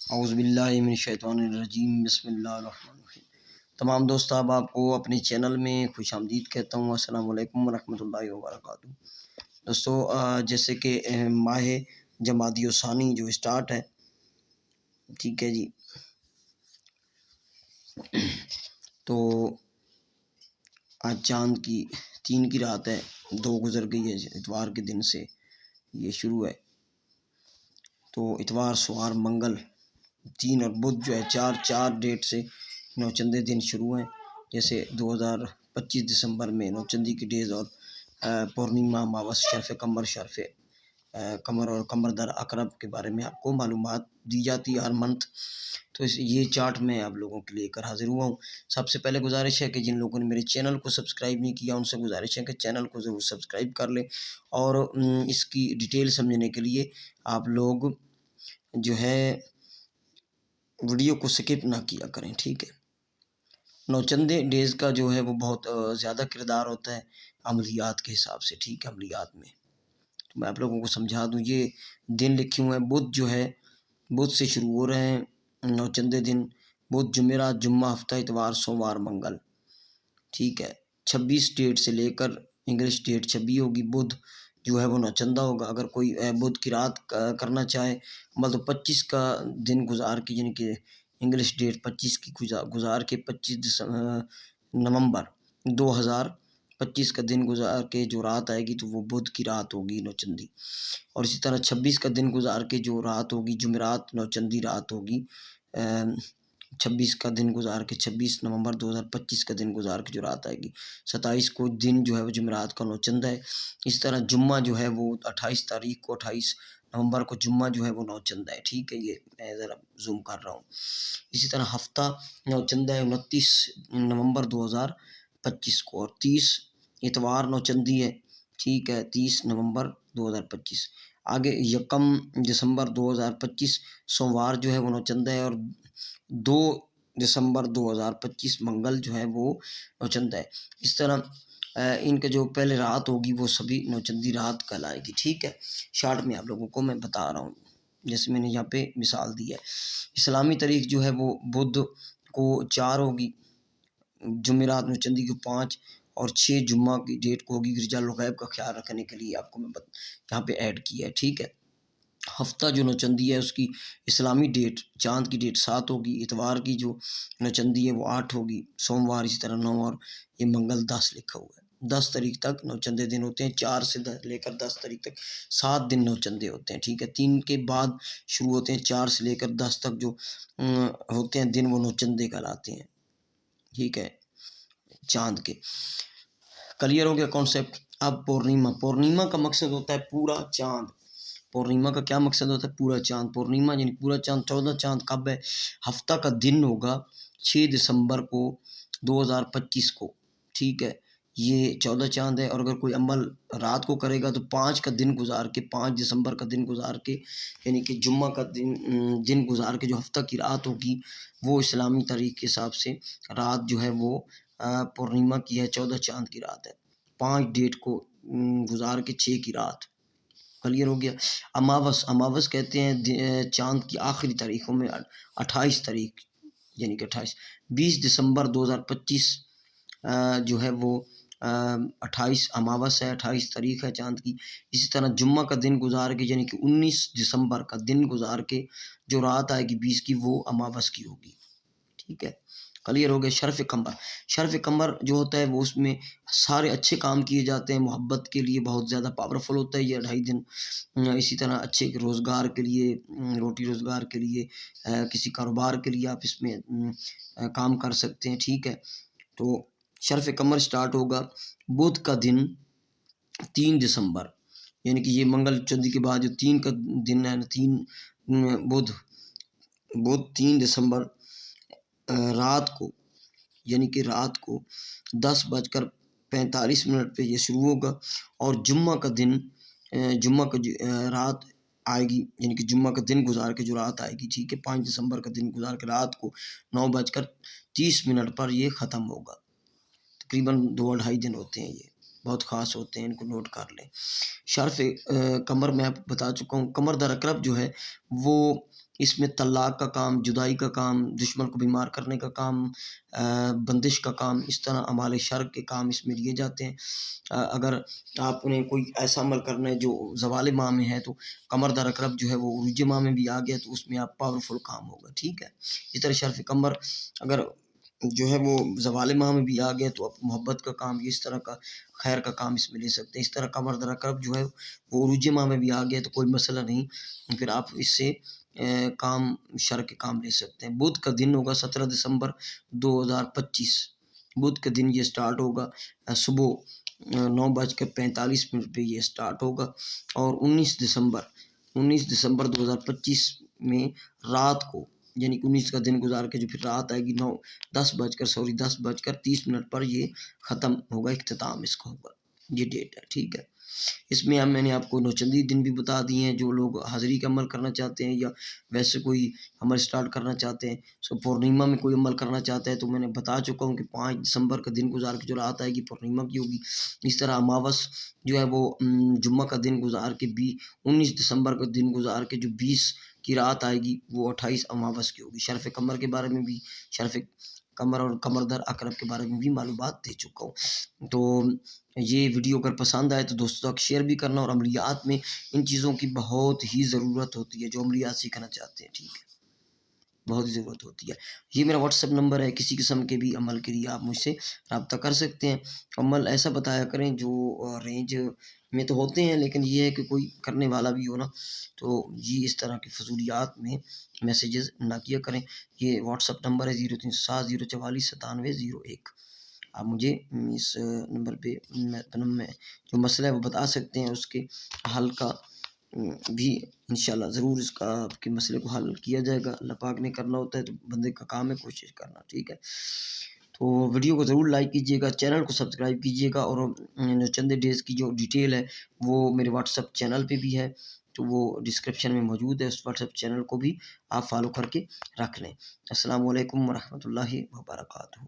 اعوذ باللہ من الشیطان الرجیم، بسم اللہ الرحمن الرحیم۔ تمام دوست آپ کو اپنے چینل میں خوش آمدید کہتا ہوں۔ السلام علیکم ورحمۃ اللہ وبرکاتہ۔ دوستو جیسے کہ ماہ جمادی الثانی جو اسٹارٹ ہے، ٹھیک ہے جی، تو آج چاند کی 3 کی رات ہے، 2 گزر گئی ہے، اتوار کے دن سے یہ شروع ہے۔ تو اتوار، سوار، منگل 3 اور بدھ جو ہے چار ڈیٹ سے نوچندے دن شروع ہیں۔ جیسے 2025 دسمبر میں نوچندی کی ڈیز اور پورنیما، اماوس، شرف قمر، شرف قمر اور قمر در عقرب کے بارے میں آپ کو معلومات دی جاتی ہے ہر منتھ۔ تو یہ چارٹ میں آپ لوگوں کے لے کر حاضر ہوا ہوں۔ سب سے پہلے گزارش ہے کہ جن لوگوں نے میرے چینل کو سبسکرائب نہیں کیا، ان سے گزارش ہے کہ چینل کو ضرور سبسکرائب کر لیں، اور اس کی ڈیٹیل سمجھنے کے لیے آپ لوگ جو ہے ویڈیو کو سکپ نہ کیا کریں، ٹھیک ہے۔ نوچندے ڈیز کا جو ہے وہ بہت زیادہ کردار ہوتا ہے عملیات کے حساب سے، ٹھیک ہے۔ عملیات میں تو میں آپ لوگوں کو سمجھا دوں، یہ دن لکھے ہوئے ہیں۔ بدھ جو ہے، بدھ سے شروع ہو رہے ہیں نوچندے دن۔ بدھ، جمعرات، جمعہ، ہفتہ، اتوار، سوموار، منگل، ٹھیک ہے۔ 26 ڈیٹ سے لے کر انگلش ڈیٹ 26 ہوگی، بدھ جو ہے وہ نوچندہ ہوگا۔ اگر کوئی بدھ کی رات کرنا چاہے، مطلب 25 کا دن گزار کے، یعنی کہ انگلش ڈیٹ 25 کی گزار کے 25 نومبر 2025 کا دن گزار کے جو رات آئے گی تو وہ بدھ کی رات ہوگی نوچندی۔ اور اسی طرح 26 کا دن گزار کے جو رات ہوگی جمعرات نوچندی رات ہوگی۔ 26 کا دن گزار کے 26 نومبر 2025 کا دن گزار کے جو رات آئے گی، 27 کو دن جو ہے وہ جمعرات کا نوچندہ ہے۔ اس طرح جمعہ جو ہے وہ 28 تاریخ کو، 28 نومبر کو جمعہ جو ہے وہ نوچندہ ہے، ٹھیک ہے۔ یہ میں ذرا زوم کر رہا ہوں۔ اسی طرح ہفتہ نوچندہ ہے 29 نومبر 2025 کو، اور 30 اتوار نوچندی ہے، ٹھیک ہے، 30 نومبر 2025۔ آگے 1 دسمبر 2025 سوموار جو ہے وہ نوچندہ ہے، اور 2 دسمبر 2025 منگل جو ہے وہ نوچندہ ہے۔ اس طرح ان کا جو پہلے رات ہوگی وہ سبھی نوچندی رات کہلائے گی، ٹھیک ہے۔ شارٹ میں آپ لوگوں کو میں بتا رہا ہوں، جیسے میں نے یہاں پہ مثال دی ہے۔ اسلامی تاریخ جو ہے وہ بدھ کو 4 ہوگی، جمعرات نوچندی کو 5 اور 6 جمعہ کی ڈیٹ کو ہوگی۔ رجال الغیب کا خیال رکھنے کے لیے آپ کو میں یہاں پہ ایڈ کیا ہے، ٹھیک ہے۔ ہفتہ جو نوچندی ہے اس کی اسلامی ڈیٹ، چاند کی ڈیٹ 7 ہوگی۔ اتوار کی جو نوچندی ہے وہ 8 ہوگی۔ سوموار اسی طرح 9، اور یہ منگل 10 لکھا ہوا ہے۔ 10 تاریخ تک نوچندے دن ہوتے ہیں، 4 سے لے کر 10 تاریخ تک 7 دن نوچندے ہوتے ہیں، ٹھیک ہے۔ 3 کے بعد شروع ہوتے ہیں، 4 سے لے کر 10 تک جو ہوتے ہیں دن وہ نوچندے کہلاتے ہیں، ٹھیک ہے، چاند کے۔ کلیئر ہو گیا کانسیپٹ۔ اب پورنیما کا مقصد ہوتا ہے پورا چاند۔ پورنیما کا کیا مقصد ہوتا ہے؟ پورا چاند۔ پورنیما یعنی پورا چاند۔ 14 چاند کب ہے؟ ہفتہ کا دن ہوگا 6 دسمبر کو 2025 کو، ٹھیک ہے۔ یہ 14 چاند ہے، اور اگر کوئی عمل رات کو کرے گا تو 5 کا دن گزار کے، 5 دسمبر کا دن گزار کے، یعنی کہ جمعہ کا دن گزار کے جو ہفتہ کی رات ہوگی وہ اسلامی تاریخ کے حساب سے رات جو ہے وہ پورنیما کی ہے، 14 چاند کی رات ہے۔ 5 ڈیٹ کو گزار کے 6 کی رات۔ کلیئر ہو گیا۔ اماوس کہتے ہیں چاند کی آخری تاریخوں میں 28 تاریخ، یعنی کہ 20 دسمبر 2025 جو ہے وہ 28 اماوس ہے، 28 تاریخ ہے چاند کی۔ اسی طرح جمعہ کا دن گزار کے، یعنی کہ 19 دسمبر کا دن گزار کے جو رات آئے گی 20 کی، وہ اماوس کی ہوگی، ٹھیک ہے۔ کلیئر ہو گیا۔ شرف قمر جو ہوتا ہے وہ اس میں سارے اچھے کام کیے جاتے ہیں، محبت کے لیے بہت زیادہ پاورفل ہوتا ہے یہ 2.5 دن۔ اسی طرح اچھے روزگار کے لیے، روٹی روزگار کے لیے، کسی کاروبار کے لیے آپ اس میں کام کر سکتے ہیں، ٹھیک ہے۔ تو شرف قمر سٹارٹ ہوگا بدھ کا دن 3 دسمبر، یعنی کہ یہ منگل چندی کے بعد جو 3 کا دن ہے نا، 3 بدھ 3 دسمبر رات کو، یعنی کہ رات کو 10:45 پہ یہ شروع ہوگا۔ اور جمعہ کا دن، جمعہ کا رات آئے گی، یعنی کہ جمعہ کا دن گزار کے جو رات آئے گی، ٹھیک ہے، 5 دسمبر کا دن گزار کے رات کو 9:30 پر یہ ختم ہوگا۔ تقریباً 2 2.5 دن ہوتے ہیں یہ بہت خاص ہوتے ہیں، ان کو نوٹ کر لیں۔ شرف قمر میں آپ بتا چکا ہوں۔ قمر در اقرب جو ہے وہ اس میں طلاق کا کام، جدائی کا کام، دشمن کو بیمار کرنے کا کام، بندش کا کام، اس طرح اعمال شر کے کام اس میں لیے جاتے ہیں۔ اگر آپ نے کوئی ایسا عمل کرنا ہے جو زوال ماہ میں ہے تو قمر در اقرب جو ہے وہ عروج ماہ میں بھی آ گیا تو اس میں آپ پاورفل کام ہوگا، ٹھیک ہے۔ اس طرح شرف قمر اگر جو ہے وہ زوال ماہ میں بھی آ گیا تو آپ محبت کا کام، اس طرح کا خیر کا کام اس میں لے سکتے ہیں۔ اس طرح قمر در اقرب جو ہے وہ عروج ماہ میں بھی آ گیا تو کوئی مسئلہ نہیں، پھر آپ اس سے کام شر کے کام لے سکتے ہیں۔ بدھ کا دن ہوگا 17 دسمبر 2025، بدھ کے دن یہ سٹارٹ ہوگا، صبح 9:45 پہ یہ سٹارٹ ہوگا، اور 19 دسمبر 2025 میں رات کو، یعنی 19 کا دن گزار کے جو پھر رات آئے گی 10:30 پر یہ ختم ہوگا، اختتام اس کا ہوگا، یہ ڈیٹ ہے، ٹھیک ہے۔ اس میں میں نے آپ کو نوچندی دن بھی بتا دیے ہیں، جو لوگ حاضری کا عمل کرنا چاہتے ہیں یا ویسے کوئی عمل سٹارٹ کرنا چاہتے ہیں، پورنیما میں کوئی عمل کرنا چاہتا ہے تو میں نے بتا چکا ہوں کہ 5 دسمبر کا دن گزار کے جو رات آئے گی پورنیما کی ہوگی۔ اس طرح اماوس جو ہے وہ جمعہ کا دن گزار کے 19 دسمبر کا دن گزار کے جو 20 کی رات آئے گی وہ 28 اماوس کی ہوگی۔ شرف قمر کے بارے میں بھی، شرف قمر اور قمر در اقرب کے بارے میں بھی معلومات دے چکا ہوں۔ تو یہ ویڈیو اگر پسند آئے تو دوستوں تک شیئر بھی کرنا، اور عملیات میں ان چیزوں کی بہت ہی ضرورت ہوتی ہے، جو عملیات سیکھنا چاہتے ہیں، ٹھیک ہے، بہت ہی ضرورت ہوتی ہے۔ یہ میرا واٹس ایپ نمبر ہے، کسی قسم کے بھی عمل کے لیے آپ مجھ سے رابطہ کر سکتے ہیں۔ عمل ایسا بتایا کریں جو رینج میں تو ہوتے ہیں، لیکن یہ ہے کہ کوئی کرنے والا بھی ہو نا، تو یہ اس طرح کی فضولیات میں میسیجز نہ کیا کریں۔ یہ واٹس ایپ نمبر ہے 0307 044 9701۔ آپ مجھے اس نمبر پہ میں جو مسئلہ ہے وہ بتا سکتے ہیں، اس کے حل کا بھی انشاءاللہ ضرور اس کا آپ کے مسئلے کو حل کیا جائے گا۔ اللہ پاک نے کرنا ہوتا ہے تو بندے کا کام ہے کوشش کرنا، ٹھیک ہے۔ تو ویڈیو کو ضرور لائک کیجیے گا، چینل کو سبسکرائب کیجیے گا، اور چند ڈیز کی جو ڈیٹیل ہے وہ میرے واٹس ایپ چینل پہ بھی ہے، تو وہ ڈسکرپشن میں موجود ہے، اس واٹس ایپ چینل کو بھی آپ فالو کر کے رکھ لیں۔ السلام علیکم ورحمۃ اللہ وبرکاتہ۔